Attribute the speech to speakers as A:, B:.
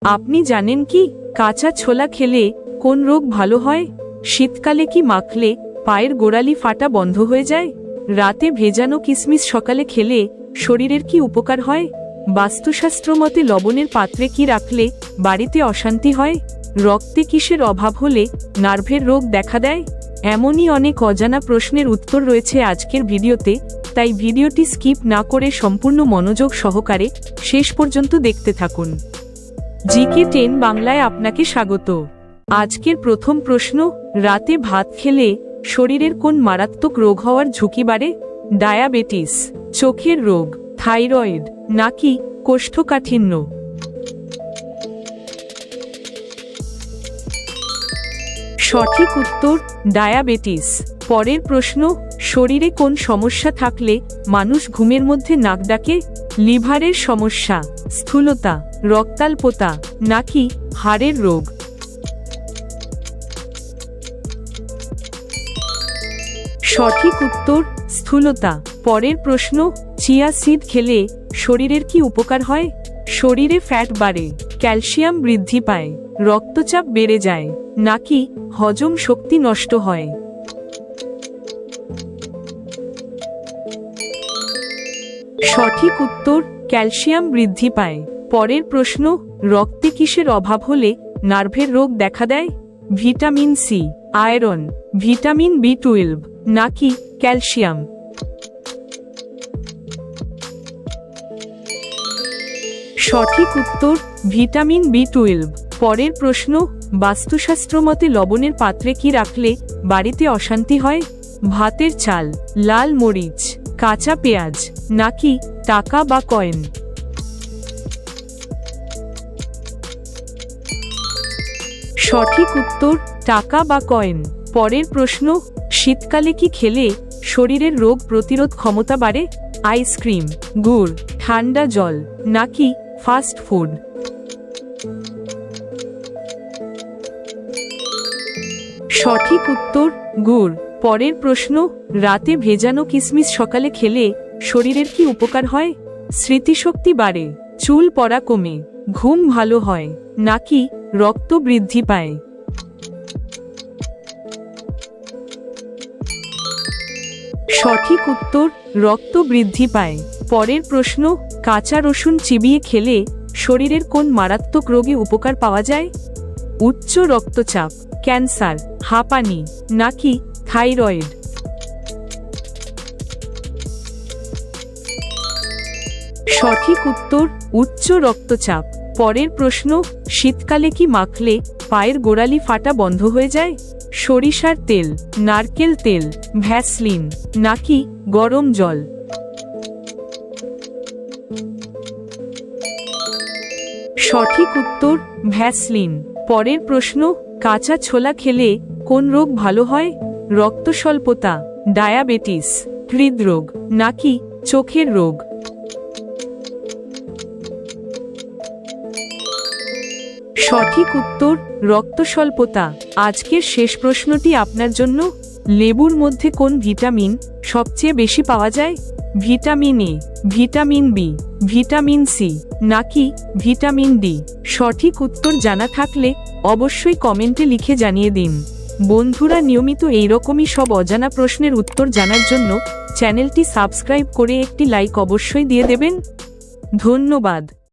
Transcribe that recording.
A: আপনি জানেন কি কাঁচা ছোলা খেলে কোন রোগ ভালো হয়? শীতকালে কি মাখলে পায়ের গোড়ালি ফাটা বন্ধ হয়ে যায়? রাতে ভেজানো কিশমিশ সকালে খেলে শরীরের কি উপকার হয়? বাস্তুশাস্ত্র মতে লবণের পাত্রে কি রাখলে বাড়িতে অশান্তি হয়? রক্তে কিসের অভাব হলে নার্ভের রোগ দেখা দেয়? এমনই অনেক অজানা প্রশ্নের উত্তর রয়েছে আজকের ভিডিওতে, তাই ভিডিওটি স্কিপ না করে সম্পূর্ণ মনোযোগ সহকারে শেষ পর্যন্ত দেখতে থাকুন। জিকে10 বাংলায় আপনাকে স্বাগত। আজকের প্রথম প্রশ্ন, রাতে ভাত খেলে শরীরের কোন মারাত্মক রোগ হওয়ার ঝুঁকি বাড়ে? ডায়াবেটিস, চোখের রোগ, থাইরয়েড নাকি কোষ্ঠকাঠিন্য? সঠিক উত্তর ডায়াবেটিস। পরের প্রশ্ন, শরীরে কোন সমস্যা থাকলে মানুষ ঘুমের মধ্যে নাক ডাকে? লিভারের সমস্যা, স্থূলতা, রক্তাল্পতা নাকি হাড়ের রোগ? সঠিক উত্তর স্থূলতা। পরের প্রশ্ন, চিয়া সিড খেলে শরীরের কি উপকার হয়? শরীরে ফ্যাট বাড়ে, ক্যালসিয়াম বৃদ্ধি পায়, রক্তচাপ বেড়ে যায় নাকি হজম শক্তি নষ্ট হয়? সঠিক উত্তর ক্যালসিয়াম বৃদ্ধি পায়। পরের প্রশ্ন, রক্তে কিসের অভাব হলে নার্ভের রোগ দেখা দেয়? ভিটামিন সি, আয়রন, ভিটামিন বি12 নাকি ক্যালসিয়াম? সঠিক উত্তর ভিটামিন বি12। পরের প্রশ্ন, বাস্তুশাস্ত্র মতে লবণের পাত্রে কি রাখলে বাড়িতে অশান্তি হয়? ভাতের চাল, লাল মরিচ, কাঁচা পেঁয়াজ নাকি টাকা বা কয়েন? সঠিক উত্তর টাকা বা কয়েন। পরের প্রশ্ন, শীতকালে কি খেলে শরীরের রোগ প্রতিরোধ ক্ষমতা বাড়ে? আইসক্রিম, গুড়, ঠান্ডা জল নাকি ফাস্ট ফুড? সঠিক উত্তর গুড়। পরের প্রশ্ন, রাতে ভেজানো কিশমিশ সকালে খেলে শরীরের কি উপকার হয়? স্মৃতিশক্তি বাড়ে, চুল পড়া কমে, ঘুম ভালো হয় নাকি রক্ত বৃদ্ধি পায়? সঠিক উত্তর রক্ত বৃদ্ধি পায়। পরের প্রশ্ন, কাঁচা রসুন চিবিয়ে খেলে শরীরের কোন মারাত্মক রোগে উপকার পাওয়া যায়? উচ্চ রক্তচাপ, ক্যান্সার, হাঁপানি নাকি থাইরয়েড? সঠিক উত্তর উচ্চ রক্তচাপ। পরের প্রশ্ন, শীতকালে কি মাখলে পায়ের গোড়ালি ফাটা বন্ধ হয়ে যায়? সরিষার তেল, নারকেল তেল, ভ্যাসলিন নাকি গরম জল? সঠিক উত্তর ভ্যাসলিন। পরের প্রশ্ন, কাঁচা ছোলা খেলে কোন রোগ ভালো হয়? রক্তস্বল্পতা, ডায়াবেটিস, হৃদরোগ নাকি চোখের রোগ? সঠিক উত্তর রক্তস্বল্পতা। আজকের শেষ প্রশ্নটি আপনার জন্য, লেবুর মধ্যে কোন ভিটামিন সবচেয়ে বেশি পাওয়া যায়? Vitamin A, vitamin B, vitamin C নাকি ভিটামিন ডি? সঠিক উত্তর জানা থাকলে অবশ্যই কমেন্টে লিখে জানিয়ে দিন। বন্ধুরা, নিয়মিত এইরকমই সব অজানা প্রশ্নের উত্তর জানার জন্য চ্যানেলটি সাবস্ক্রাইব করে একটি লাইক অবশ্যই দিয়ে দেবেন। ধন্যবাদ।